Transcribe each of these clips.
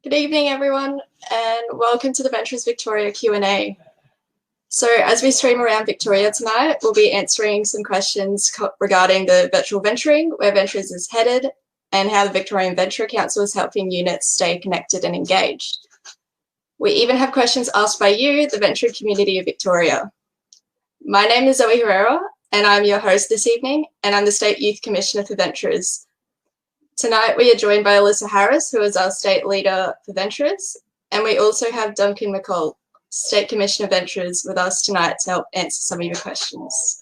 Good evening, everyone, and welcome to the Ventures Victoria Q&A. So as we stream around Victoria tonight, we'll be answering some questions regarding the virtual venturing, where Ventures is headed, and how the Victorian Venture Council is helping units stay connected and engaged. We even have questions asked by you, the venture community of Victoria. My name is Zoe Herrera, and I'm your host this evening, and I'm the State Youth Commissioner for Ventures. Tonight, we are joined by Alyssa Harris, who is our State Leader for Ventures, and we also have Duncan McCall, State Commissioner of Ventures, with us tonight to help answer some of your questions.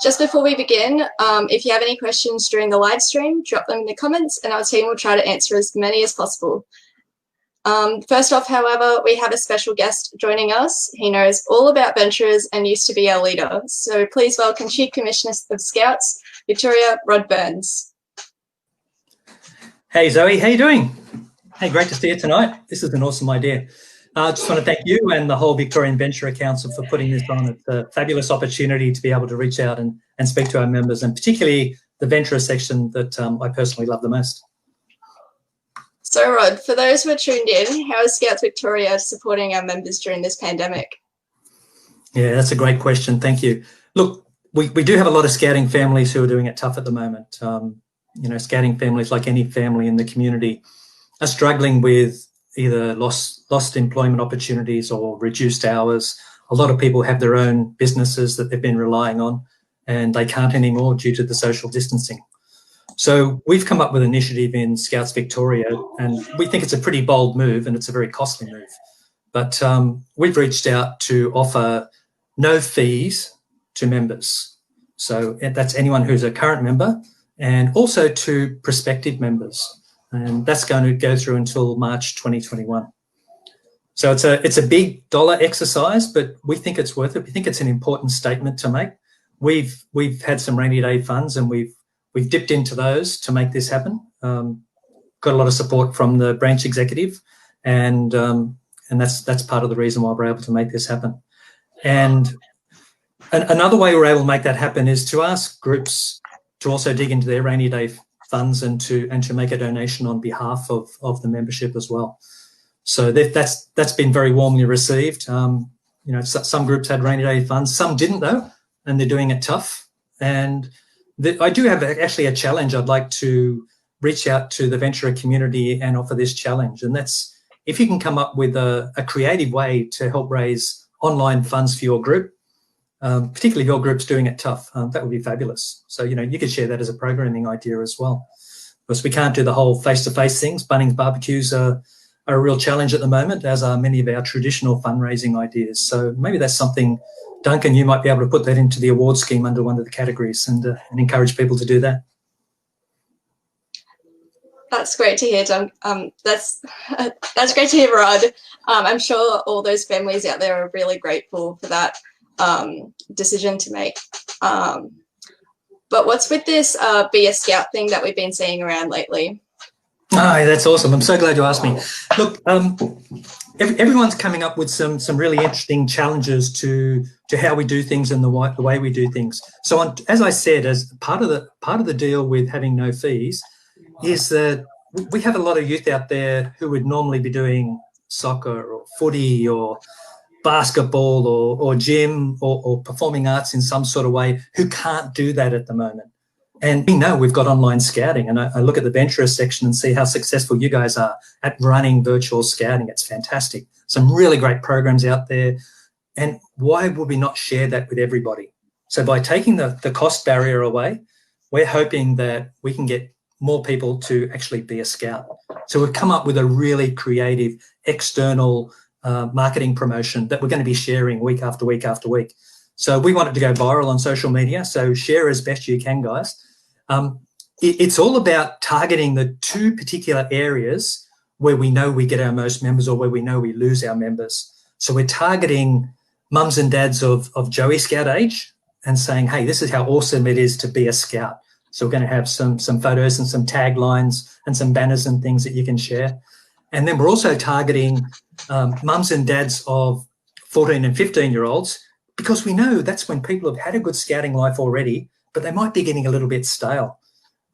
Just before we begin, if you have any questions during the live stream, drop them in the comments and our team will try to answer as many as possible. First off, however, we have a special guest joining us. He knows all about Ventures and used to be our leader. So please welcome Chief Commissioner of Scouts, Victoria, Rod Burns. Hey Zoe, how you doing? Hey, great to see you tonight. This is an awesome idea. I just want to thank you and the whole Victorian Venture Council for putting this on. It's a fabulous opportunity to be able to reach out and speak to our members, and particularly the venture section that I personally love the most. So Rod, for those who are tuned in, how is Scouts Victoria supporting our members during this pandemic? Yeah, that's a great question. Thank you. Look, we do have a lot of scouting families who are doing it tough at the moment. You know, scouting families, like any family in the community, are struggling with either lost employment opportunities or reduced hours. A lot of people have their own businesses that they've been relying on and they can't anymore due to the social distancing. So we've come up with an initiative in Scouts Victoria, and we think it's a pretty bold move and it's a very costly move. But we've reached out to offer no fees to members. So that's anyone who's a current member, and also to prospective members. And that's going to go through until March 2021. So it's a big dollar exercise, but we think it's worth it. We think it's an important statement to make. We've had some rainy day funds and we've dipped into those to make this happen. Got a lot of support from the branch executive, and that's part of the reason why we're able to make this happen. And another way we're able to make that happen is to ask groups to also dig into their rainy day funds and to make a donation on behalf of the membership as well. So that's been very warmly received. You know, some groups had rainy day funds, some didn't though, and they're doing it tough. And I do have actually a challenge. I'd like to reach out to the venture community and offer this challenge, and that's if you can come up with a creative way to help raise online funds for your group, particularly if your group's doing it tough, that would be fabulous. So, you know, you could share that as a programming idea as well. Because we can't do the whole face-to-face things. Bunnings barbecues are a real challenge at the moment, as are many of our traditional fundraising ideas. So maybe that's something, Duncan, you might be able to put that into the award scheme under one of the categories and encourage people to do that. That's great to hear, Duncan. That's great to hear, Rod. I'm sure all those families out there are really grateful for that decision to make. But what's with this Be a Scout thing that we've been seeing around lately? Oh, that's awesome. I'm so glad you asked me. Look, everyone's coming up with some really interesting challenges to how we do things and the way we do things. So as I said, as part of the deal with having no fees is that we have a lot of youth out there who would normally be doing soccer or footy or basketball or gym or performing arts in some sort of way who can't do that at the moment. And we know we've got online scouting, and I look at the venture section and see how successful you guys are at running virtual scouting. It's fantastic. Some really great programs out there. And why would we not share that with everybody? So by taking the cost barrier away, we're hoping that we can get more people to actually be a scout. So we've come up with a really creative external marketing promotion that we're going to be sharing week after week after week. So we want it to go viral on social media, so share as best you can, guys. It's all about targeting the two particular areas where we know we get our most members or where we know we lose our members. So we're targeting mums and dads of Joey Scout age and saying, hey, this is how awesome it is to be a scout. So we're going to have some photos and some taglines and some banners and things that you can share. And then we're also targeting mums and dads of 14 and 15-year-olds, because we know that's when people have had a good scouting life already, but they might be getting a little bit stale.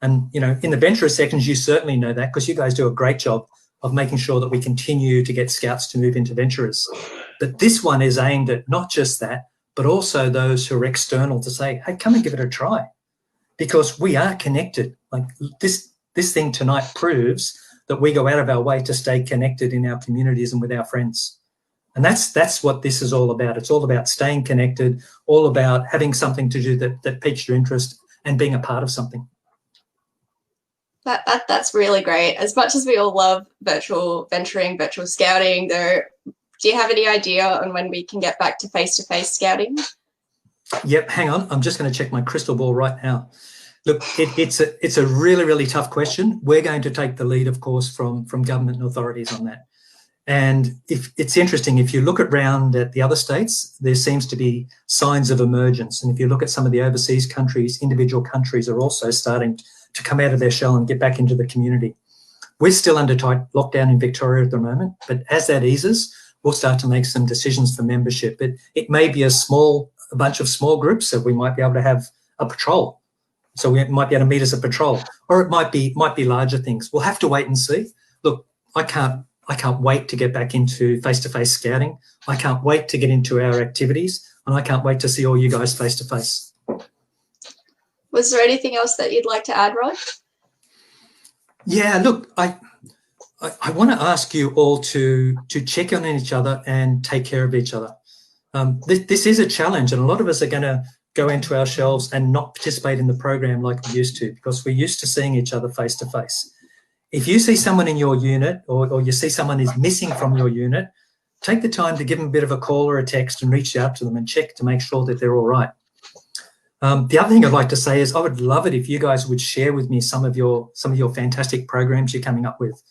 And, you know, in the venture sections, you certainly know that because you guys do a great job of making sure that we continue to get Scouts to move into Venturers. But this one is aimed at not just that, but also those who are external to say, hey, come and give it a try, because we are connected. Like this thing tonight proves that we go out of our way to stay connected in our communities and with our friends. And that's what this is all about. It's all about staying connected, all about having something to do that piques your interest and being a part of something. That's really great. As much as we all love virtual venturing, virtual scouting, though, do you have any idea on when we can get back to face-to-face scouting? Yep, hang on. I'm just going to check my crystal ball right now. Look, it's a really, really tough question. We're going to take the lead, of course, from government and authorities on that. And if it's interesting, if you look around at the other states, there seems to be signs of emergence. And if you look at some of the overseas countries, individual countries are also starting to come out of their shell and get back into the community. We're still under tight lockdown in Victoria at the moment, but as that eases, we'll start to make some decisions for membership. It may be a bunch of small groups, so we might be able to have a patrol. So we might be able to meet as a patrol, or it might be larger things. We'll have to wait and see. Look, I can't wait to get back into face-to-face scouting. I can't wait to get into our activities, and I can't wait to see all you guys face-to-face. Was there anything else that you'd like to add, Rod? Yeah, look, I want to ask you all to check on each other and take care of each other. This is a challenge, and a lot of us are going to go into our shelves and not participate in the program like we used to, because we're used to seeing each other face-to-face. If you see someone in your unit or you see someone is missing from your unit, take the time to give them a bit of a call or a text and reach out to them and check to make sure that they're all right. The other thing I'd like to say is I would love it if you guys would share with me some of your fantastic programs you're coming up with.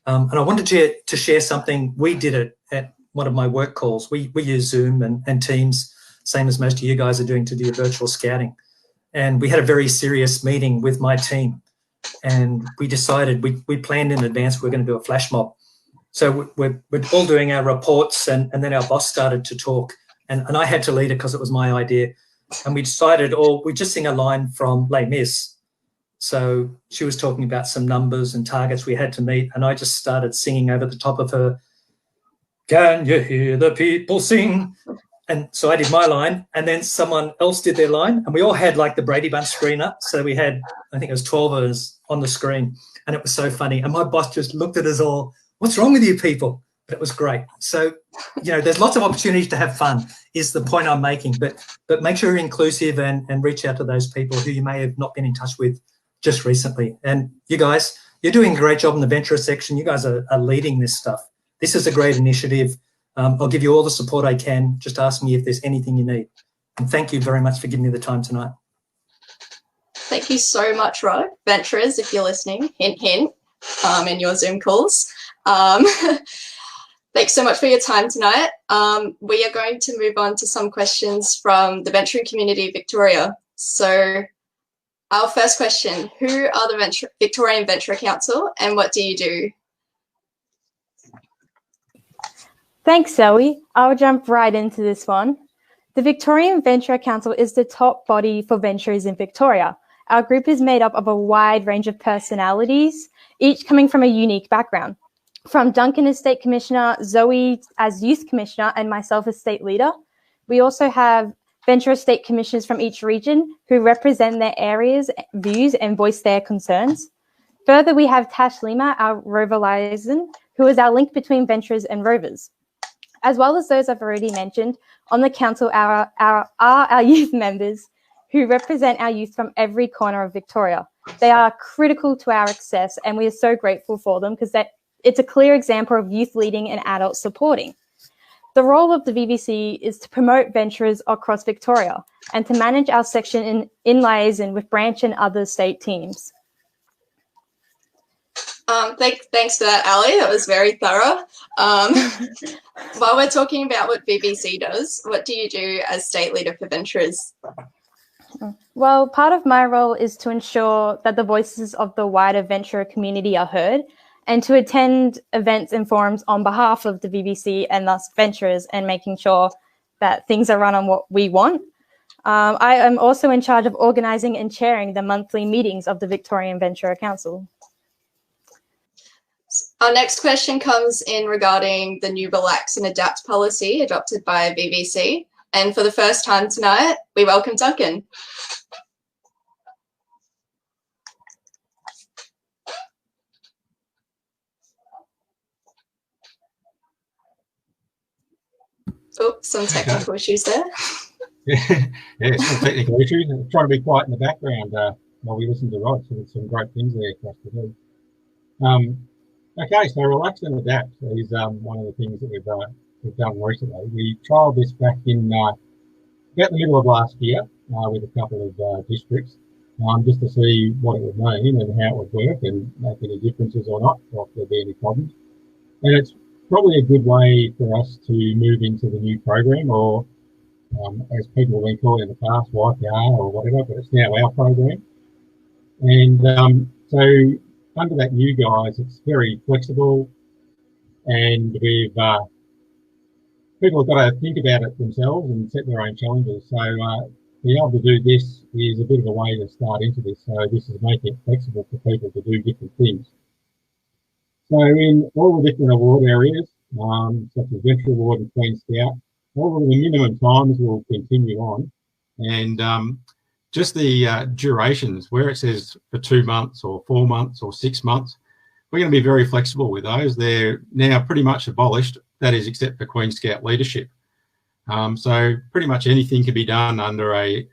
And I wanted to share something. We did it at one of my work calls. We use Zoom and Teams, same as most of you guys are doing, to do virtual scouting. And we had a very serious meeting with my team. And we decided, we planned in advance we're going to do a flash mob. So we're all doing our reports, and then our boss started to talk. And I had to lead it because it was my idea. And we decided, we just sing a line from Les Mis. So she was talking about some numbers and targets we had to meet, and I just started singing over the top of her, "Can you hear the people sing?" And so I did my line, and then someone else did their line, and we all had like the Brady Bunch screen up. So we had, I think it was 12 of us on the screen, and it was so funny. And my boss just looked at us all, "What's wrong with you people?" But it was great. So, there's lots of opportunities to have fun is the point I'm making, but make sure you're inclusive and reach out to those people who you may have not been in touch with just recently. And you guys, you're doing a great job in the Venturer section. You guys are leading this stuff. This is a great initiative. I'll give you all the support I can. Just ask me if there's anything you need. And thank you very much for giving me the time tonight. Thank you so much, Rod. Venturers, if you're listening, hint, hint, in your Zoom calls. Thanks so much for your time tonight. We are going to move on to some questions from the venturing community of Victoria. So our first question, who are the Victorian Venturer Council and what do you do? Thanks, Zoe. I'll jump right into this one. The Victorian Venturer Council is the top body for venturers in Victoria. Our group is made up of a wide range of personalities, each coming from a unique background. From Duncan as State Commissioner, Zoe as Youth Commissioner, and myself as State Leader. We also have Venturer State Commissioners from each region who represent their areas, views, and voice their concerns. Further, we have Tash Lima, our Rover liaison, who is our link between venturers and rovers. As well as those I've already mentioned, on the council are our youth members who represent our youth from every corner of Victoria. They are critical to our success, and we are so grateful for them because it's a clear example of youth leading and adults supporting. The role of the VVC is to promote venturers across Victoria and to manage our section in liaison with branch and other state teams. Thanks for that, Ali. That was very thorough. While we're talking about what VVC does, what do you do as State Leader for Venturers? Well, part of my role is to ensure that the voices of the wider venturer community are heard and to attend events and forums on behalf of the VVC and thus venturers and making sure that things are run on what we want. I am also in charge of organising and chairing the monthly meetings of the Victorian Venturer Council. Our next question comes in regarding the new relax and adapt policy adopted by VVC. And for the first time tonight, we welcome Duncan. Oops, some technical issues there. Yeah, some technical issues. I'm trying to be quiet in the background while we listen to Rod. So there's some great things there for us to do. Okay, so relax and adapt is one of the things that we've done recently. We trialled this back in about the middle of last year with a couple of districts, just to see what it would mean and how it would work and make any differences or not, or if there'd be any problems. And it's probably a good way for us to move into the new program, or as people have been calling it in the past, YPR or whatever, but it's now our program. And so under that new guise, it's very flexible, and we've people have got to think about it themselves and set their own challenges. So being able to do this is a bit of a way to start into this. So this is making it flexible for people to do different things. So in all the different award areas, such as Venture Award and Queen Scout, all of the minimum times will continue on, and just the durations, where it says for 2 months or 4 months or 6 months, we're going to be very flexible with those. They're now pretty much abolished, that is, except for Queen Scout leadership. So pretty much anything can be done under a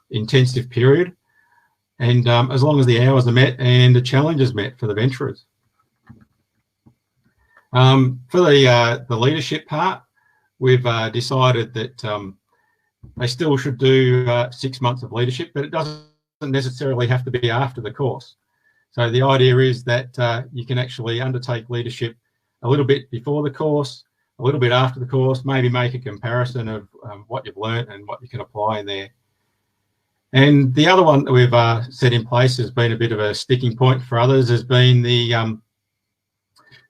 intensive period, and as long as the hours are met and the challenge is met for the venturers. For the leadership part, we've decided that they still should do 6 months of leadership, but it doesn't necessarily have to be after the course. So the idea is that you can actually undertake leadership a little bit before the course, a little bit after the course, maybe make a comparison of what you've learned and what you can apply in there. And the other one that we've set in place has been a bit of a sticking point for others, has been the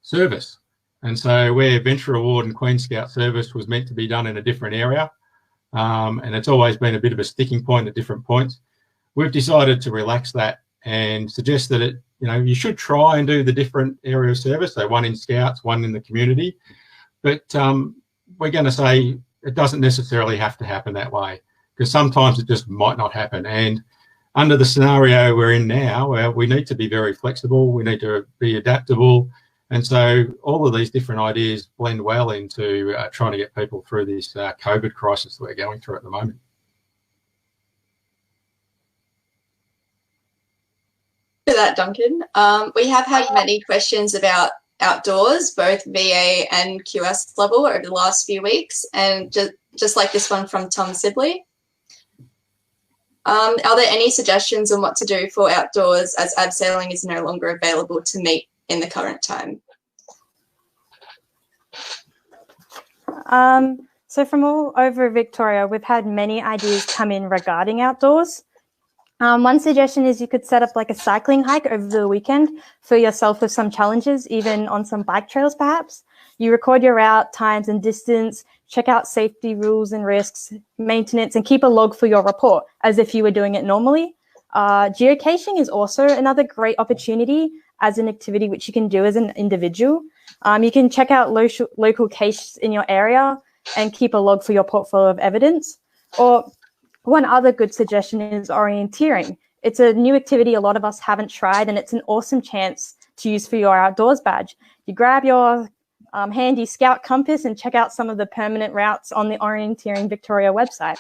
service. And so where Venture Award and Queen Scout service was meant to be done in a different area, and it's always been a bit of a sticking point at different points, we've decided to relax that and suggest that you should try and do the different area of service, so one in Scouts, one in the community, but we're going to say it doesn't necessarily have to happen that way, because sometimes it just might not happen. And under the scenario we're in now, we need to be very flexible, we need to be adaptable. And so all of these different ideas blend well into trying to get people through this COVID crisis that we're going through at the moment. For that, Duncan. We have had many questions about outdoors, both VA and QS level, over the last few weeks, and just like this one from Tom Sibley. Are there any suggestions on what to do for outdoors, as abseiling is no longer available to meet in the current time? So from all over Victoria, we've had many ideas come in regarding outdoors. One suggestion is you could set up like a cycling hike over the weekend for yourself with some challenges, even on some bike trails perhaps. You record your route, times and distance, check out safety rules and risks, maintenance, and keep a log for your report as if you were doing it normally. Geocaching is also another great opportunity as an activity which you can do as an individual. You can check out local caches in your area and keep a log for your portfolio of evidence. Or one other good suggestion is orienteering. It's a new activity a lot of us haven't tried, and it's an awesome chance to use for your outdoors badge. You grab your handy Scout compass and check out some of the permanent routes on the Orienteering Victoria website.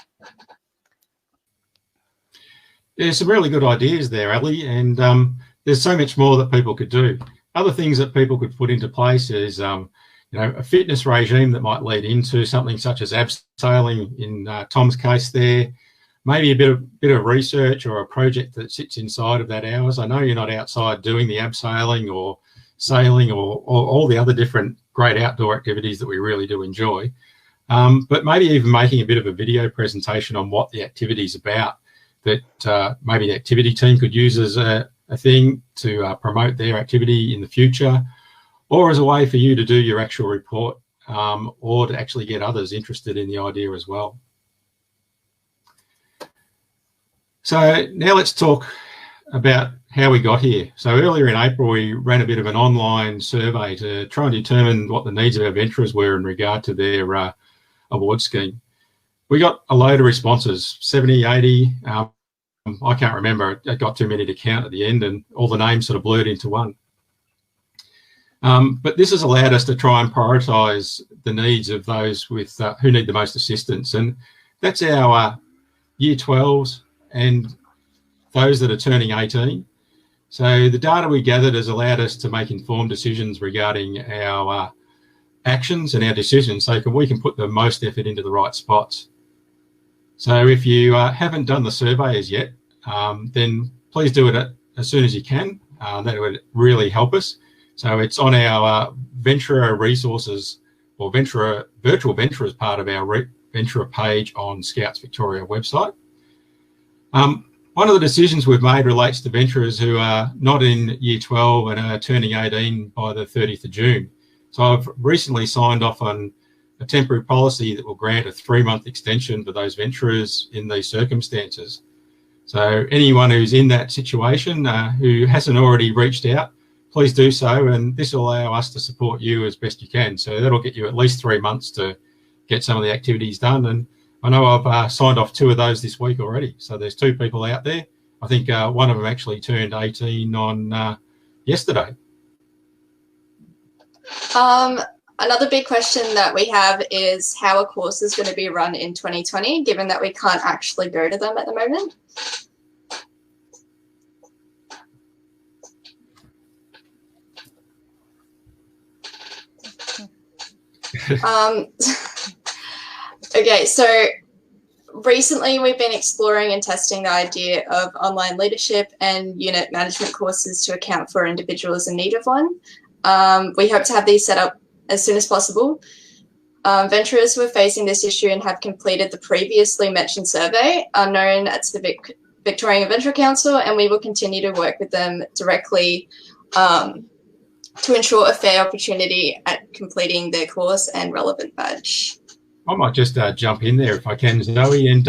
Yeah, some really good ideas there, Ali, and there's so much more that people could do. Other things that people could put into place is a fitness regime that might lead into something such as abseiling in Tom's case there. Maybe a bit of research or a project that sits inside of that hours. I know you're not outside doing the abseiling or sailing or all the other different great outdoor activities that we really do enjoy, but maybe even making a bit of a video presentation on what the activity is about, that maybe the activity team could use as a thing to promote their activity in the future, or as a way for you to do your actual report, or to actually get others interested in the idea as well. So now let's talk about how we got here. So earlier in April, we ran a bit of an online survey to try and determine what the needs of our venturers were in regard to their award scheme. We got a load of responses, 70, 80. I can't remember. It got too many to count at the end, and all the names sort of blurred into one. But this has allowed us to try and prioritise the needs of those with who need the most assistance, and that's our Year 12s and those that are turning 18. So the data we gathered has allowed us to make informed decisions regarding our actions and our decisions, so we can put the most effort into the right spots. So if you haven't done the survey as yet, then please do it as soon as you can. That would really help us. So it's on our Venturer resources, or virtual Venturers part of our Venturer page on Scouts Victoria website. One of the decisions we've made relates to venturers who are not in Year 12 and are turning 18 by the 30th of June. So I've recently signed off on a temporary policy that will grant a 3-month extension for those venturers in these circumstances. So anyone who's in that situation who hasn't already reached out, please do so, and this will allow us to support you as best you can. So that'll get you at least 3 months to get some of the activities done. And I know I've signed off 2 of those this week already. So there's 2 people out there. I think one of them actually turned 18 on yesterday. Another big question that we have is how a course is going to be run in 2020, given that we can't actually go to them at the moment. Okay, so recently we've been exploring and testing the idea of online leadership and unit management courses to account for individuals in need of one. We hope to have these set up as soon as possible. Venturers who are facing this issue and have completed the previously mentioned survey are known as the Victorian Adventurer Council, and we will continue to work with them directly to ensure a fair opportunity at completing their course and relevant badge. I might just jump in there if I can, Zoe. And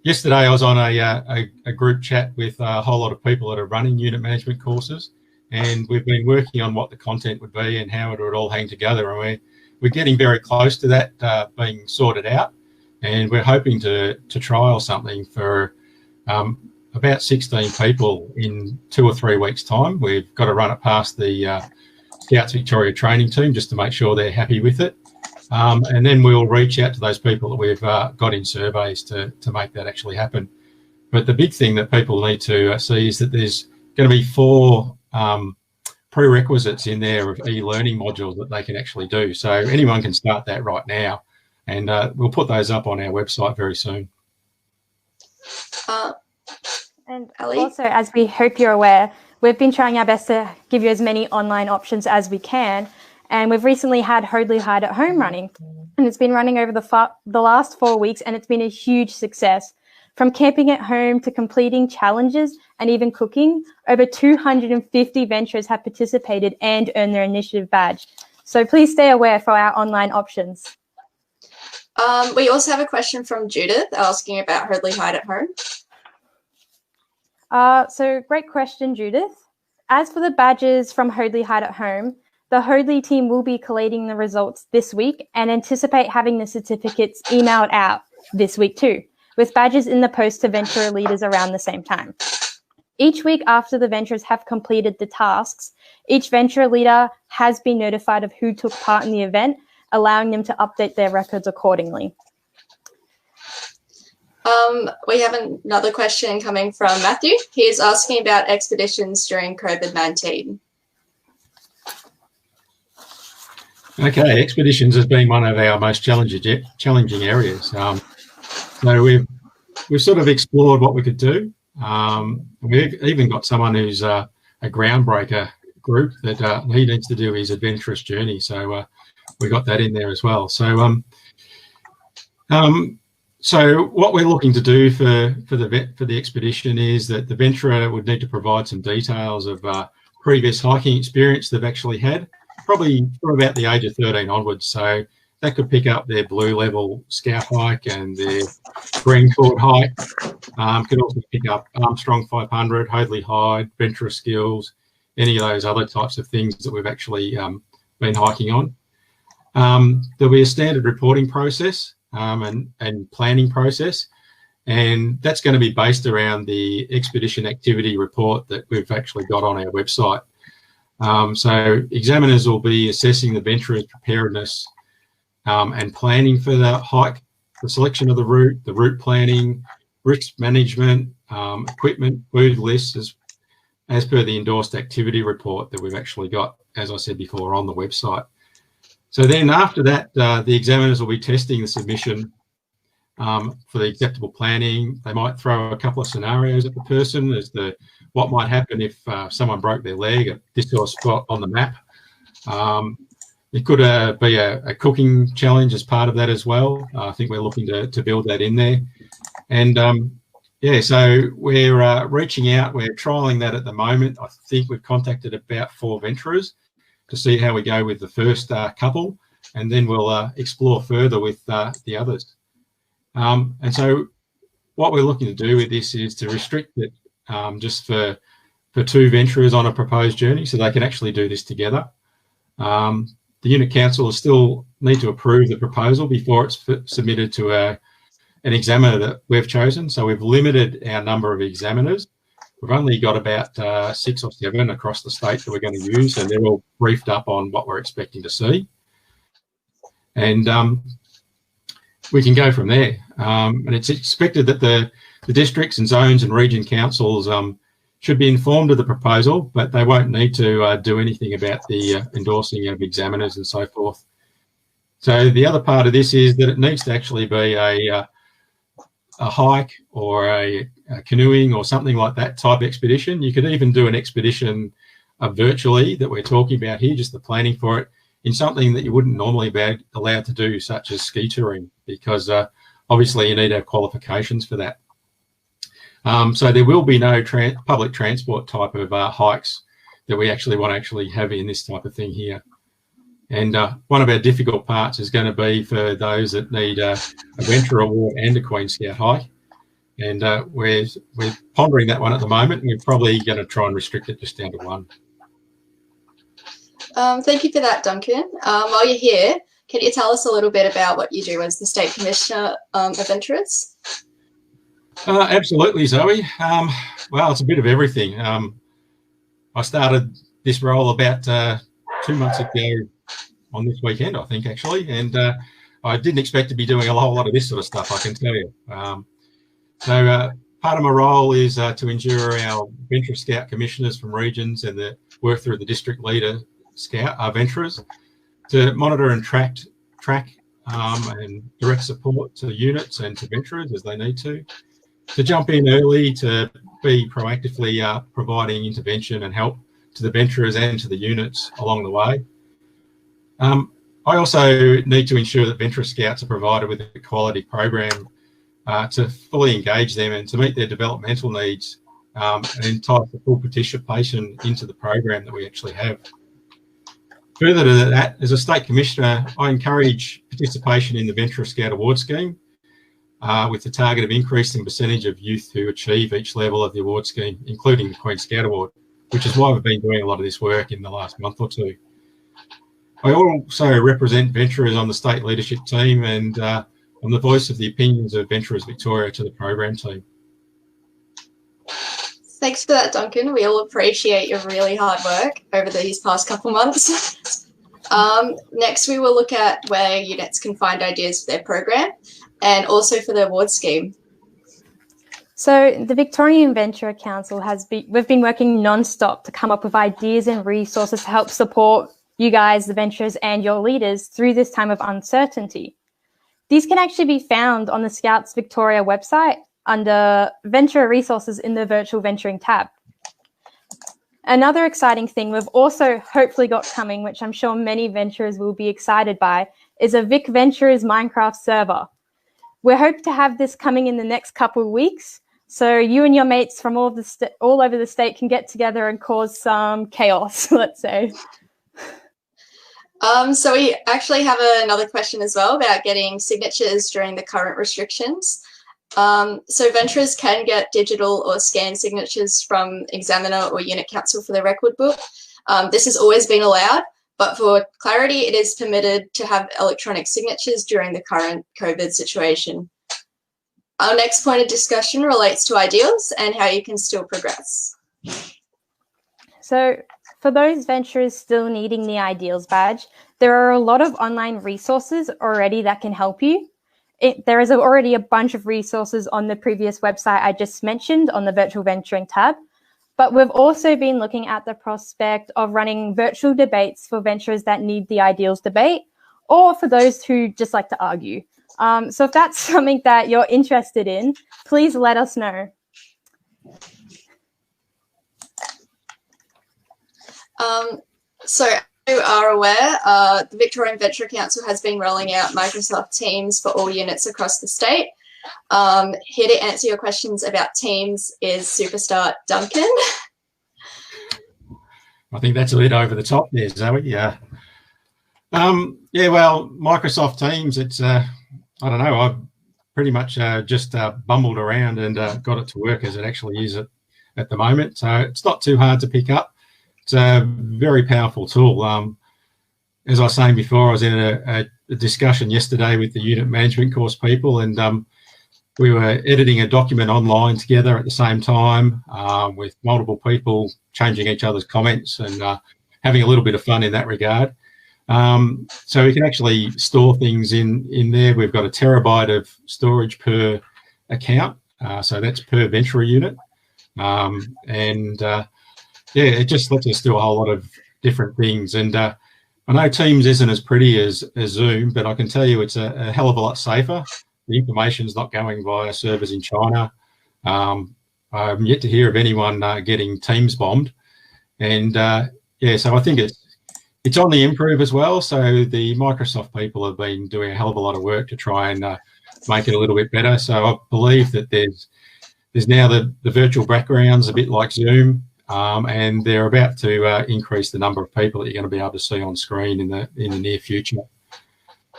yesterday I was on a group chat with a whole lot of people that are running unit management courses, and we've been working on what the content would be and how it would all hang together. And we're getting very close to that being sorted out, and we're hoping to trial something for about 16 people in 2 or 3 weeks' time. We've got to run it past the Scouts Victoria training team just to make sure they're happy with it. And then we'll reach out to those people that we've got in surveys to make that actually happen. But the big thing that people need to see is that there's going to be 4 prerequisites in there of e-learning modules that they can actually do. So anyone can start that right now, and we'll put those up on our website very soon. And Ali? also, as we hope you're aware, we've been trying our best to give you as many online options as we can. And we've recently had Hoadley Hide at Home running, and it's been running over the last 4 weeks, and it's been a huge success. From camping at home to completing challenges and even cooking, over 250 venturers have participated and earned their initiative badge. So please stay aware for our online options. We also have a question from Judith asking about Hoadley Hide at Home. So great question, Judith. As for the badges from Hoadley Hide at Home, the Hoadley team will be collating the results this week and anticipate having the certificates emailed out this week too, with badges in the post to venturer leaders around the same time. Each week after the venturers have completed the tasks, each venturer leader has been notified of who took part in the event, allowing them to update their records accordingly. We have another question coming from Matthew. He is asking about expeditions during COVID-19. Okay, expeditions has been one of our most challenging areas. So we've sort of explored what we could do. We've even got someone who's a groundbreaker group that he needs to do his adventurous journey. So we got that in there as well. So so what we're looking to do for the expedition is that the venturer would need to provide some details of previous hiking experience they've actually had, probably from about the age of 13 onwards. So that could pick up their blue level scout hike and their green fort hike. Could also pick up Armstrong 500, Hoadley Hyde, Venturer Skills, any of those other types of things that we've actually been hiking on. There'll be a standard reporting process and planning process, and that's going to be based around the expedition activity report that we've actually got on our website. So examiners will be assessing the venturers' preparedness and planning for the hike, the selection of the route planning, risk management, equipment, food lists, as per the endorsed activity report that we've actually got, as I said before, on the website. So then after that, the examiners will be testing the submission for the acceptable planning. They might throw a couple of scenarios at the person as to what might happen if someone broke their leg at this sort of spot on the map. It could be a cooking challenge as part of that as well. I think we're looking to build that in there. And yeah, so we're reaching out. We're trialling that at the moment. I think we've contacted about 4 venturers to see how we go with the first couple, and then we'll explore further with the others. And so what we're looking to do with this is to restrict it just for 2 venturers on a proposed journey, so they can actually do this together. The unit council will still need to approve the proposal before it's submitted to an examiner that we've chosen. So we've limited our number of examiners. We've only got about 6 or 7 across the state that we're going to use, and they're all briefed up on what we're expecting to see. And we can go from there. And it's expected that the districts and zones and region councils should be informed of the proposal, but they won't need to do anything about the endorsing of examiners and so forth. So the other part of this is that it needs to actually be a hike or a canoeing or something like that type expedition. You could even do an expedition virtually that we're talking about here, just the planning for it, in something that you wouldn't normally be allowed to do, such as ski touring, because obviously you need to have qualifications for that. So there will be no public transport type of hikes that we actually want to actually have in this type of thing here. And one of our difficult parts is going to be for those that need a Venture Award and a Queen Scout hike. And we're pondering that one at the moment. We're probably going to try and restrict it just down to 1. Thank you for that, Duncan. While you're here, can you tell us a little bit about what you do as the State Commissioner of Venturers? Absolutely, Zoe. Well, it's a bit of everything. I started this role about 2 months ago on this weekend, I think, actually, and I didn't expect to be doing a whole lot of this sort of stuff, I can tell you. So part of my role is to ensure our Venture Scout commissioners from regions and work through the district leader scout venturers to monitor and track and direct support to units and to venturers as they need to jump in early, to be proactively providing intervention and help to the venturers and to the units along the way. I also need to ensure that Venture Scouts are provided with a quality program to fully engage them and to meet their developmental needs and entice the full participation into the program that we actually have. Further to that, as a State Commissioner, I encourage participation in the Venture Scout Award Scheme with the target of increasing percentage of youth who achieve each level of the award scheme, including the Queen Scout Award, which is why we've been doing a lot of this work in the last month or 2. I also represent venturers on the state leadership team, and I'm the voice of the opinions of Venturers Victoria to the program team. Thanks for that, Duncan. We all appreciate your really hard work over these past couple months. Next, we will look at where units can find ideas for their program and also for the award scheme. So the Victorian Venture Council we've been working non-stop to come up with ideas and resources to help support you guys, the venturers, and your leaders through this time of uncertainty. These can actually be found on the Scouts Victoria website under Venture Resources in the Virtual Venturing tab. Another exciting thing we've also hopefully got coming, which I'm sure many venturers will be excited by, is a Vic Venturers Minecraft server. We hope to have this coming in the next couple of weeks, so you and your mates from all over the state can get together and cause some chaos, let's say. So we actually have another question as well about getting signatures during the current restrictions. So venturers can get digital or scanned signatures from examiner or unit counsel for the record book. This has always been allowed, but for clarity, it is permitted to have electronic signatures during the current COVID situation. Our next point of discussion relates to ideals and how you can still progress. So for those venturers still needing the Ideals badge, there are a lot of online resources already that can help you. There is already a bunch of resources on the previous website I just mentioned on the Virtual Venturing tab, but we've also been looking at the prospect of running virtual debates for venturers that need the Ideals debate, or for those who just like to argue. So if that's something that you're interested in, please let us know. So as you are aware, the Victorian Venture Council has been rolling out Microsoft Teams for all units across the state. Here to answer your questions about Teams is Superstar Duncan. I think that's a bit over the top there, Zoe. Yeah. Yeah, well, Microsoft Teams, it's, I don't know, I've pretty much just bumbled around and got it to work as it actually is at the moment. So it's not too hard to pick up. It's a very powerful tool. As I was saying before, I was in a discussion yesterday with the unit management course people, and we were editing a document online together at the same time with multiple people changing each other's comments and having a little bit of fun in that regard. So we can actually store things in there. We've got a terabyte of storage per account. So that's per venture unit. Yeah, it just lets us do a whole lot of different things. And I know Teams isn't as pretty as Zoom, but I can tell you it's a hell of a lot safer. The information's not going via servers in China. I'm yet to hear of anyone getting Teams bombed. And yeah, so I think it's on the improve as well. So the Microsoft people have been doing a hell of a lot of work to try and make it a little bit better. So I believe that there's now the virtual backgrounds a bit like Zoom. And they're about to increase the number of people that you're going to be able to see on screen in the near future.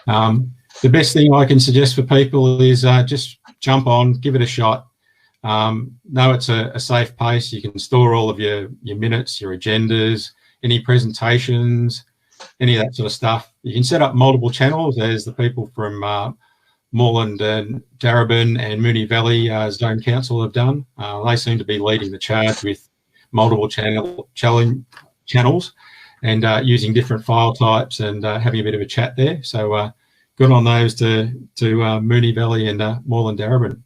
The best thing I can suggest for people is just jump on, give it a shot. Know it's a safe pace. You can store all of your minutes, your agendas, any presentations, any of that sort of stuff. You can set up multiple channels, as the people from Moreland and Darebin and Moonee Valley Zone Council have done. They seem to be leading the charge with multiple channels and using different file types and having a bit of a chat there. So good on those to Moonee Valley and Moreland Darebin.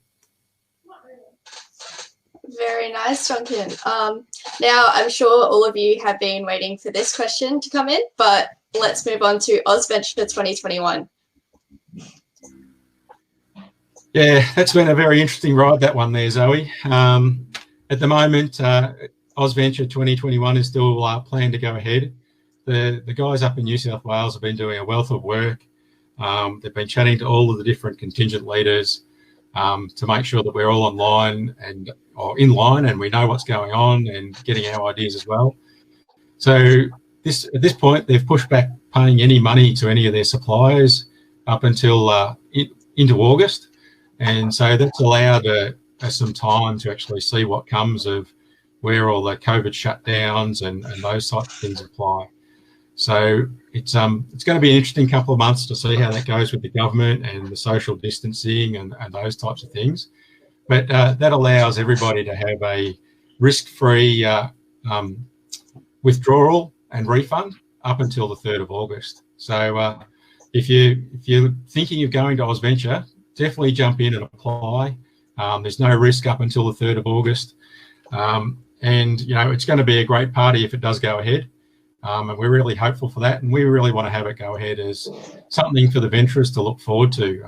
Very nice, Duncan. Now, I'm sure all of you have been waiting for this question to come in, but let's move on to AusVenture 2021. Yeah, that's been a very interesting ride, that one there, Zoe. At the moment, AusVenture 2021 is still planned to go ahead. The guys up in New South Wales have been doing a wealth of work. They've been chatting to all of the different contingent leaders to make sure that we're all online or in line and we know what's going on and getting our ideas as well. So at this point, they've pushed back paying any money to any of their suppliers up until into August. And so that's allowed us some time to actually see what comes of where all the COVID shutdowns and those types of things apply. So it's going to be an interesting couple of months to see how that goes with the government and the social distancing and those types of things. But that allows everybody to have a risk-free withdrawal and refund up until the 3rd of August. So if you're thinking of going to AusVenture, definitely jump in and apply. There's no risk up until the 3rd of August. And, you know, it's going to be a great party if it does go ahead. And we're really hopeful for that. And we really want to have it go ahead as something for the venturers to look forward to.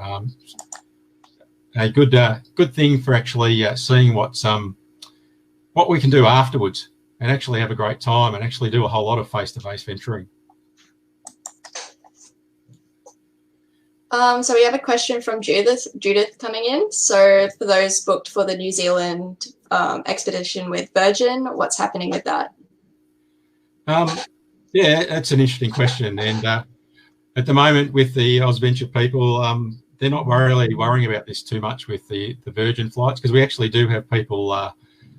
A good thing for actually seeing what we can do afterwards and actually have a great time and actually do a whole lot of face-to-face venturing. So we have a question from Judith coming in. So for those booked for the New Zealand expedition with Virgin, what's happening with that? Yeah, that's an interesting question. And at the moment with the AusVenture people, they're not really worrying about this too much with the Virgin flights, because we actually do have people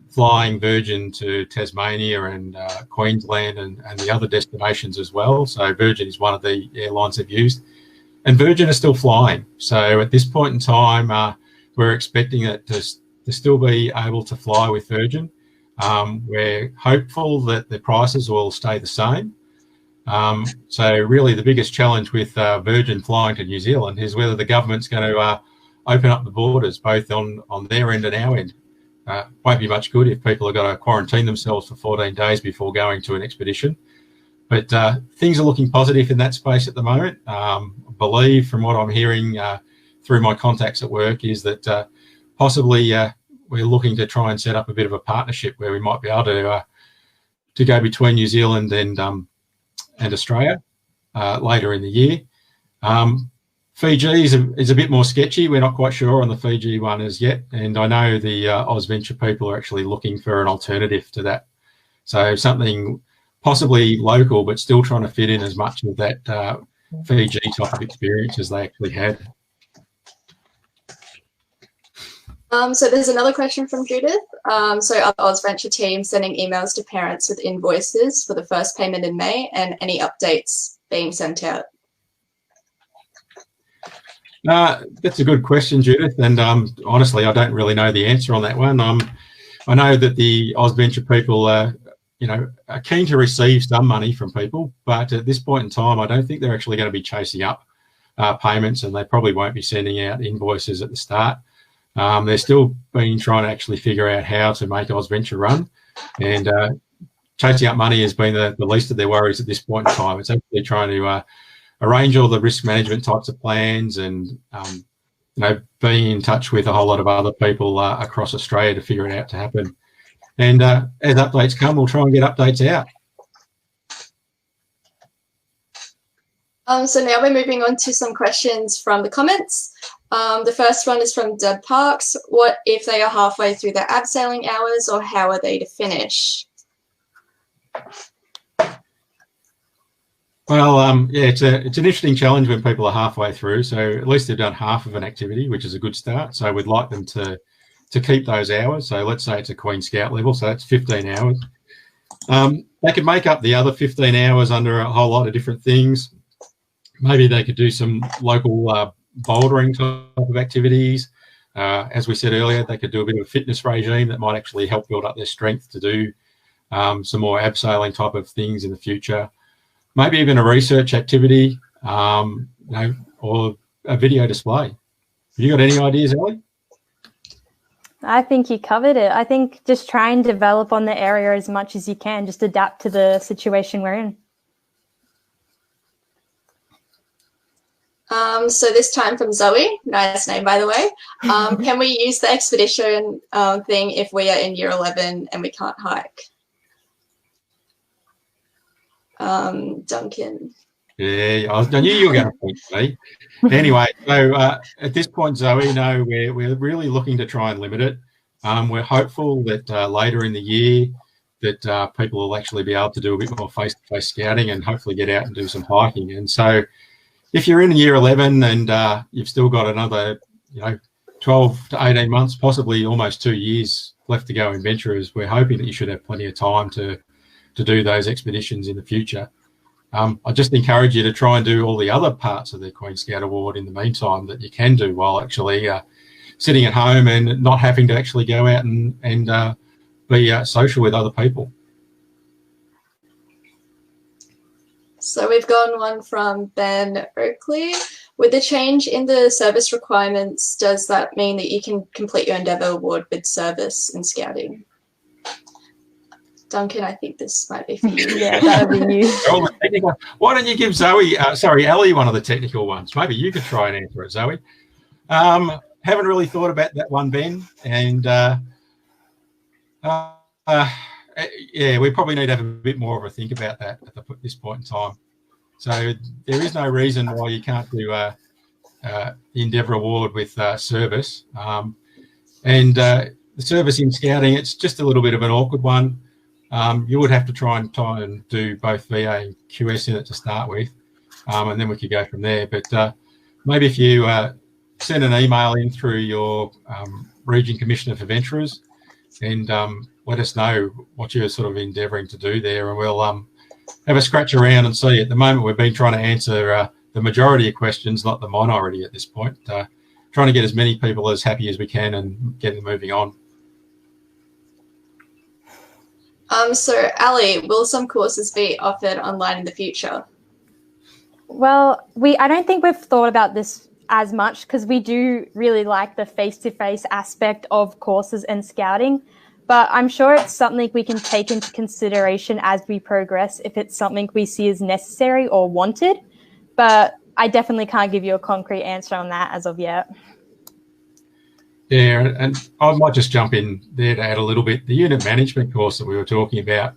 flying Virgin to Tasmania and Queensland and the other destinations as well. So Virgin is one of the airlines they've used. And Virgin are still flying. So at this point in time, we're expecting it to still be able to fly with Virgin. We're hopeful that the prices will stay the same. So really the biggest challenge with Virgin flying to New Zealand is whether the government's going to open up the borders, both on their end and our end. Won't be much good if people have got to quarantine themselves for 14 days before going to an expedition. But things are looking positive in that space at the moment. I believe from what I'm hearing through my contacts at work is that possibly we're looking to try and set up a bit of a partnership where we might be able to go between New Zealand and Australia later in the year. Fiji is a bit more sketchy. We're not quite sure on the Fiji one as yet, and I know the AusVenture people are actually looking for an alternative to that. So something possibly local, but still trying to fit in as much of that Fiji type of experience as they actually had. So there's another question from Judith. So are the AusVenture team sending emails to parents with invoices for the first payment in May, and any updates being sent out? That's a good question, Judith, and honestly, I don't really know the answer on that one. I know that the AusVenture people are keen to receive some money from people, but at this point in time, I don't think they're actually going to be chasing up payments, and they probably won't be sending out invoices at the start. They're still trying to actually figure out how to make AusVenture run, and chasing up money has been the least of their worries at this point in time. It's actually trying to arrange all the risk management types of plans and being in touch with a whole lot of other people across Australia to figure it out to happen. And as updates come, we'll try and get updates out. So now we're moving on to some questions from the comments. The first one is from Deb Parks. What if they are halfway through their abseiling hours, or how are they to finish? Well, yeah, it's an interesting challenge when people are halfway through. So at least they've done half of an activity, which is a good start. So we'd like them to keep those hours. So let's say it's a Queen Scout level, so that's 15 hours. They could make up the other 15 hours under a whole lot of different things. Maybe they could do some local bouldering type of activities. As we said earlier, they could do a bit of a fitness regime that might actually help build up their strength to do some more abseiling type of things in the future. Maybe even a research activity, or a video display. Have you got any ideas, Ellie? I think you covered it. I think just try and develop on the area as much as you can, just adapt to the situation we're in. So this time from Zoe, nice name by the way. Can we use the expedition thing if we are in year 11 and we can't hike? Duncan. Yeah, I knew you were going to point to me. Anyway, so at this point, Zoe, no, we're really looking to try and limit it. We're hopeful that later in the year that people will actually be able to do a bit more face-to-face scouting and hopefully get out and do some hiking. And so if you're in year 11 and you've still got another 12 to 18 months, possibly almost 2 years left to go in Venturers, we're hoping that you should have plenty of time to do those expeditions in the future. I just encourage you to try and do all the other parts of the Queen Scout Award in the meantime that you can do while actually sitting at home and not having to actually go out and be social with other people. So we've got one from Ben Oakley. With the change in the service requirements, does that mean that you can complete your Endeavour Award with service in scouting? Duncan, I think this might be for you. Yeah, that would be you. Why don't you give Ellie one of the technical ones? Maybe you could try and answer it, Zoe. Haven't really thought about that one, Ben. And yeah, we probably need to have a bit more of a think about that at this point in time. So there is no reason why you can't do the Endeavour Award with service. And the service in scouting, it's just a little bit of an awkward one. You would have to try and do both VA and QS in it to start with. and then we could go from there. But maybe if you send an email in through your Region Commissioner for Venturers and let us know what you're sort of endeavouring to do there, and we'll have a scratch around and see. At the moment, we've been trying to answer the majority of questions, not the minority at this point, trying to get as many people as happy as we can and get them moving on. So Ali, will some courses be offered online in the future? Well, I don't think we've thought about this as much because we do really like the face-to-face aspect of courses and scouting, but I'm sure it's something we can take into consideration as we progress if it's something we see as necessary or wanted, but I definitely can't give you a concrete answer on that as of yet. Yeah, and I might just jump in there to add a little bit. The unit management course that we were talking about,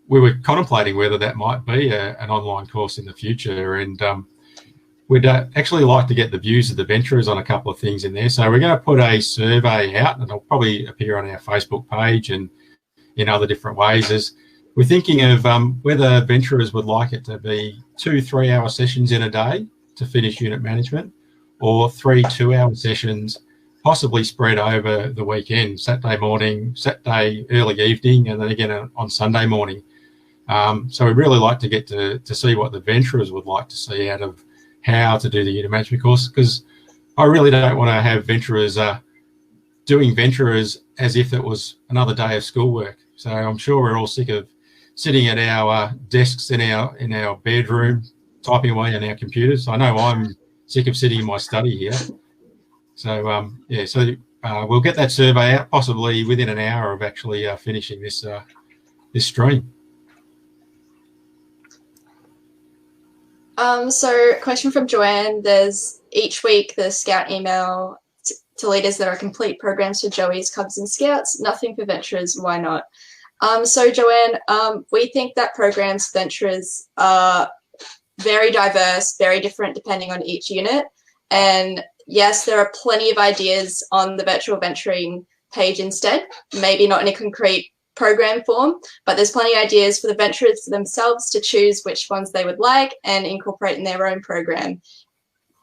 we were contemplating whether that might be an online course in the future, and we'd actually like to get the views of the venturers on a couple of things in there. So we're going to put a survey out, and it'll probably appear on our Facebook page and in other different ways. We're thinking of whether venturers would like it to be 2 3-hour sessions in a day to finish unit management, or 3 2-hour sessions possibly spread over the weekend, Saturday morning, Saturday early evening, and then again on Sunday morning. So we'd really like to get to see what the venturers would like to see out of how to do the unit management course, because I really don't want to have venturers doing venturers as if it was another day of schoolwork. So I'm sure we're all sick of sitting at our desks in our bedroom, typing away on our computers. I know I'm sick of sitting in my study here. So yeah, so we'll get that survey out possibly within an hour of actually finishing this this stream. So question from Joanne, there's each week the Scout email to leaders that are complete programs for Joeys, Cubs and Scouts, nothing for venturers, why not? So Joanne, we think that programs for venturers are very diverse, very different depending on each unit. And yes, there are plenty of ideas on the virtual venturing page instead, maybe not in a concrete program form, but there's plenty of ideas for the venturers themselves to choose which ones they would like and incorporate in their own program.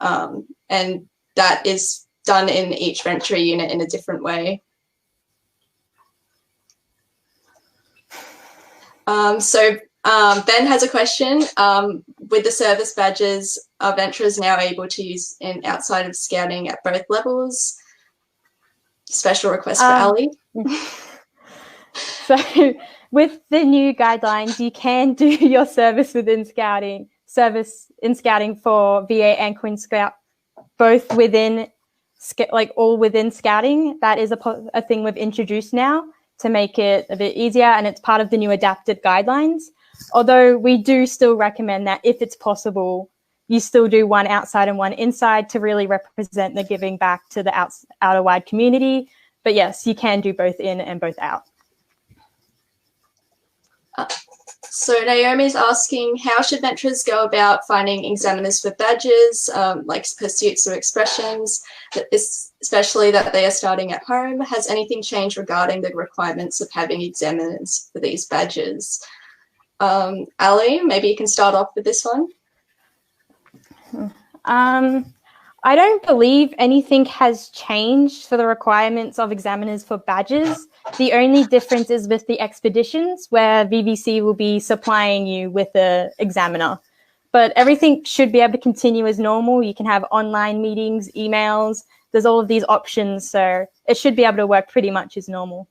And that is done in each venture unit in a different way. Ben has a question. With the service badges, are venturers now able to use outside of scouting at both levels? Special request for Ali. So with the new guidelines, you can do your service in scouting for VA and Queen Scout, both within, like all within scouting. That is a thing we've introduced now to make it a bit easier, and it's part of the new adapted guidelines. Although we do still recommend that if it's possible, you still do one outside and one inside to really represent the giving back to the outer wide community. But yes, you can do both in and both out. So Naomi's asking, how should venturers go about finding examiners for badges, like pursuits or expressions, especially that they are starting at home? Has anything changed regarding the requirements of having examiners for these badges? Ali, maybe you can start off with this one. I don't believe anything has changed for the requirements of examiners for badges. The only difference is with the expeditions, where VVC will be supplying you with an examiner. But everything should be able to continue as normal. You can have online meetings, emails. There's all of these options, so it should be able to work pretty much as normal.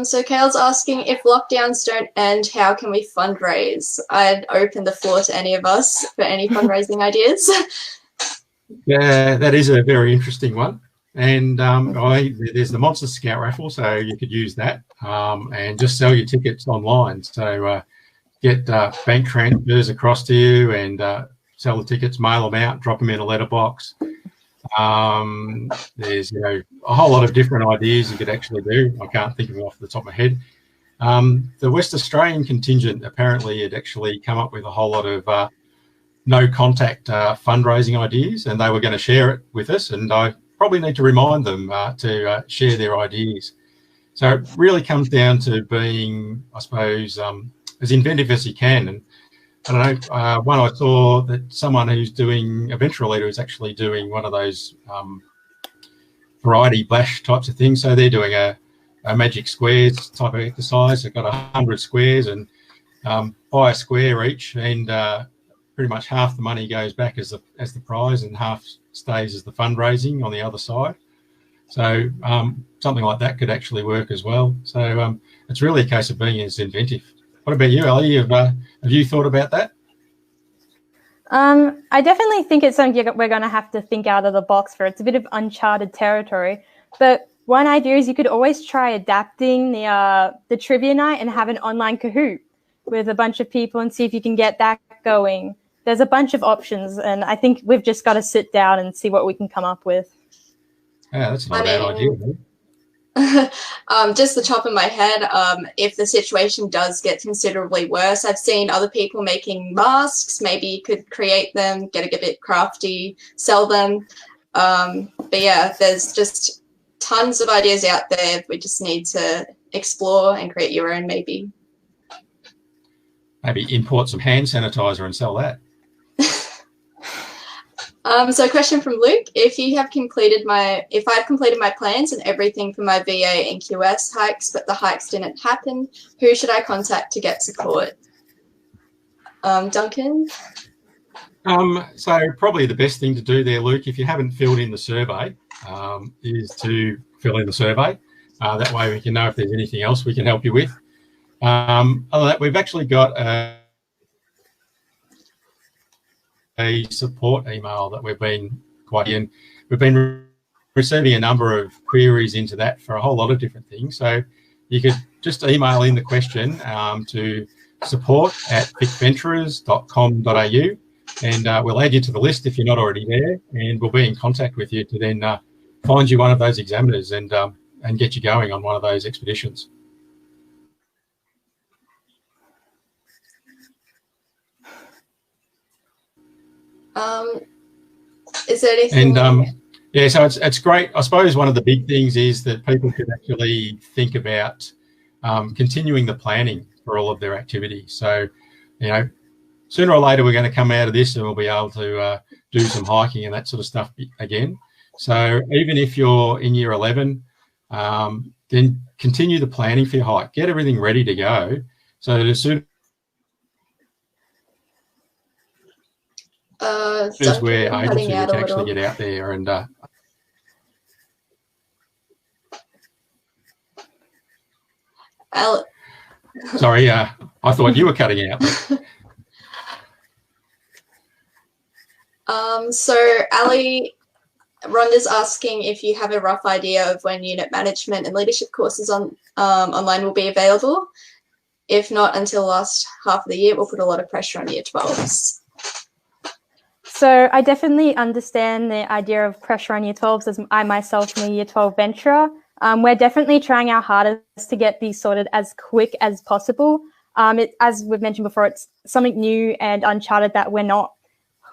So Kale's asking, if lockdowns don't end, how can we fundraise? I'd open the floor to any of us for any fundraising ideas. Yeah, that is a very interesting one. And there's the Monster Scout raffle, so you could use that and just sell your tickets online. So get bank transfers across to you and sell the tickets, mail them out, drop them in a letterbox. There's a whole lot of different ideas you could actually do. I can't think of it off the top of my head. The West Australian contingent apparently had actually come up with a whole lot of no contact fundraising ideas, and they were going to share it with us, and I probably need to remind them to share their ideas. So it really comes down to being, I suppose, as inventive as you can. And I don't know, one I saw that someone who's doing, a venture leader is actually doing one of those variety bash types of things. So they're doing a magic squares type of exercise. They've got 100 squares and buy a square each, and pretty much half the money goes back as the prize and half stays as the fundraising on the other side. So something like that could actually work as well. So it's really a case of being as inventive. What about you, Ali? Have you thought about that? I definitely think it's something we're going to have to think out of the box for. It's a bit of uncharted territory. But one idea is you could always try adapting the trivia night and have an online Kahoot with a bunch of people and see if you can get that going. There's a bunch of options, and I think we've just got to sit down and see what we can come up with. Yeah, that's not a bad idea. Just the top of my head, if the situation does get considerably worse, I've seen other people making masks. Maybe you could create them, get a bit crafty, sell them. But yeah, there's just tons of ideas out there. We just need to explore and create your own, maybe. Maybe import some hand sanitizer and sell that. So a question from Luke: if I've completed my plans and everything for my VA and QS hikes, but the hikes didn't happen, who should I contact to get support? Duncan? So probably the best thing to do there, Luke, if you haven't filled in the survey, is to fill in the survey. That way we can know if there's anything else we can help you with. Other than that, we've actually got a support email that we've been receiving a number of queries into that for a whole lot of different things. So you could just email in the question to support@vicventurers.com.au, and we'll add you to the list if you're not already there, and we'll be in contact with you to then find you one of those examiners and get you going on one of those expeditions. Is there anything? And yeah, so it's great. I suppose one of the big things is that people could actually think about continuing the planning for all of their activities. So, you know, sooner or later we're going to come out of this and we'll be able to do some hiking and that sort of stuff again. So even if you're in year 11, then continue the planning for your hike. Get everything ready to go. So that as soon as we're able to, we can actually get out there and sorry, I thought you were cutting out. So Ali, Rhonda's asking if you have a rough idea of when unit management and leadership courses online will be available. If not until the last half of the year, we'll put a lot of pressure on year 12s. So I definitely understand the idea of pressure on year 12s, as I myself am a year 12 venturer. We're definitely trying our hardest to get these sorted as quick as possible. As we've mentioned before, it's something new and uncharted that we're not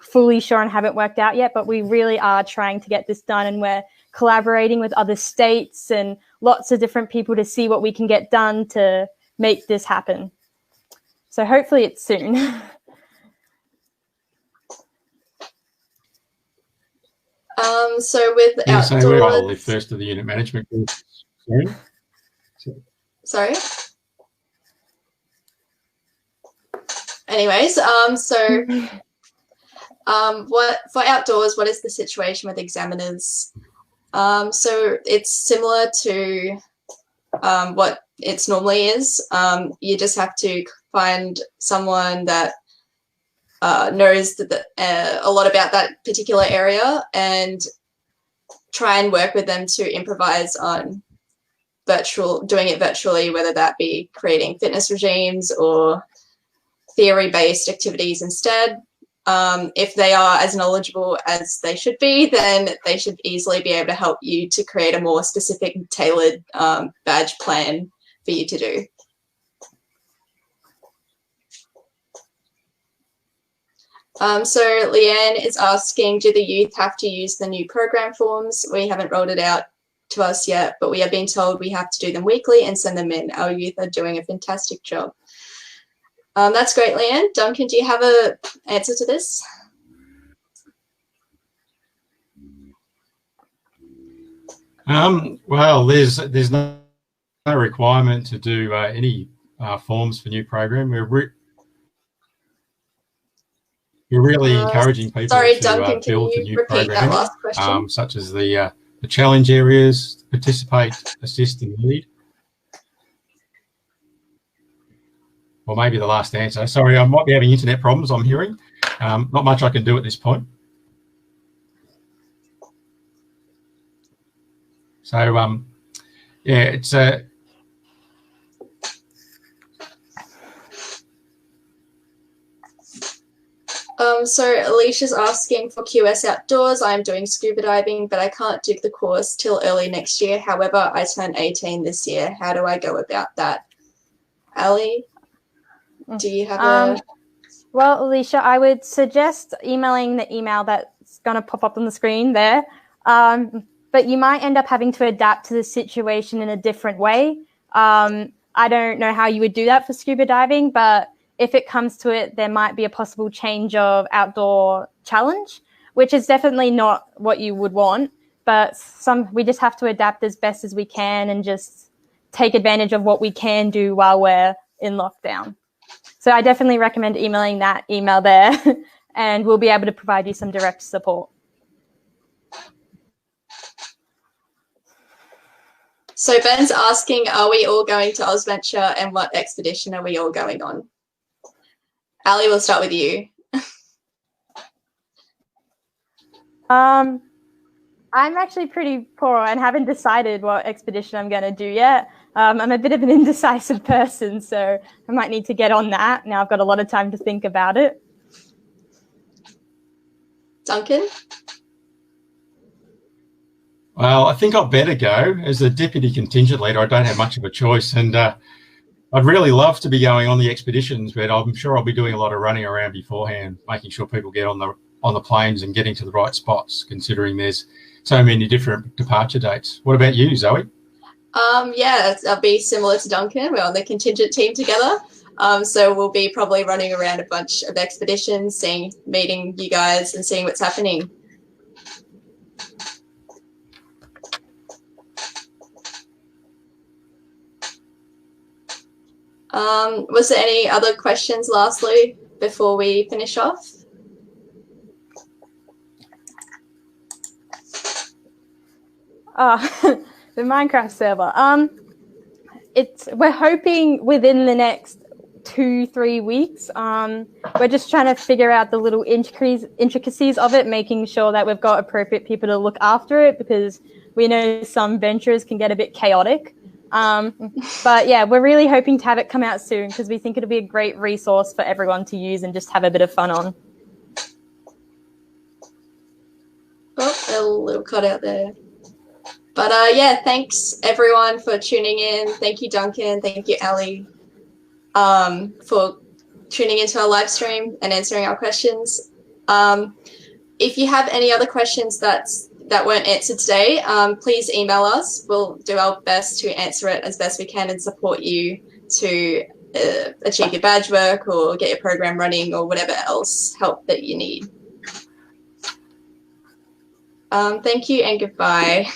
fully sure and haven't worked out yet, but we really are trying to get this done, and we're collaborating with other states and lots of different people to see what we can get done to make this happen. So hopefully it's soon. So with outdoors, so we're probably first of the unit management course soon. Sorry. Anyways, what for outdoors? What is the situation with examiners? So it's similar to what it normally is. You just have to find someone that knows a lot about that particular area and try and work with them to improvise on doing it virtually, whether that be creating fitness regimes or theory-based activities instead. If they are as knowledgeable as they should be, then they should easily be able to help you to create a more specific, tailored badge plan for you to do. So Leanne is asking, do the youth have to use the new program forms? We haven't rolled it out to us yet, but we have been told we have to do them weekly and send them in. Our youth are doing a fantastic job. That's great, Leanne. Duncan, do you have an answer to this? Well, there's no requirement to do any forms for new program. We're really encouraging people to Duncan, build the new repeat program, that last question? such as the challenge areas, participate, assist, and lead. Or maybe the last answer. Sorry, I might be having internet problems, I'm hearing. Not much I can do at this point. So, yeah, it's a... So Alicia's asking for QS Outdoors. I'm doing scuba diving, but I can't do the course till early next year. However, I turn 18 this year. How do I go about that? Ali, do you have a... Well, Alicia, I would suggest emailing the email that's going to pop up on the screen there. But you might end up having to adapt to the situation in a different way. I don't know how you would do that for scuba diving, but if it comes to it, there might be a possible change of outdoor challenge, which is definitely not what you would want. But we just have to adapt as best as we can and just take advantage of what we can do while we're in lockdown. So I definitely recommend emailing that email there, and we'll be able to provide you some direct support. So Ben's asking, are we all going to Ozventure, and what expedition are we all going on? Ali, we'll start with you. I'm actually pretty poor and haven't decided what expedition I'm going to do yet. I'm a bit of an indecisive person, so I might need to get on that. Now I've got a lot of time to think about it. Duncan? Well, I think I'd better go. As a deputy contingent leader, I don't have much of a choice, and I'd really love to be going on the expeditions, but I'm sure I'll be doing a lot of running around beforehand, making sure people get on the planes and getting to the right spots, considering there's so many different departure dates. What about you, Zoe? Yeah, I'll be similar to Duncan. We're on the contingent team together. So we'll be probably running around a bunch of expeditions, meeting you guys and seeing what's happening. Was there any other questions lastly before we finish off? The Minecraft server. We're hoping within the next 2-3 weeks. We're just trying to figure out the little intricacies of it, making sure that we've got appropriate people to look after it, because we know some ventures can get a bit chaotic. But yeah, we're really hoping to have it come out soon, because we think it'll be a great resource for everyone to use and just have a bit of fun on. Oh, a little cut out there. But yeah, thanks everyone for tuning in. Thank you, Duncan. Thank you, Ali, for tuning into our live stream and answering our questions. If you have any other questions that weren't answered today, please email us. We'll do our best to answer it as best we can and support you to achieve your badge work or get your program running or whatever else help that you need. Thank you and goodbye.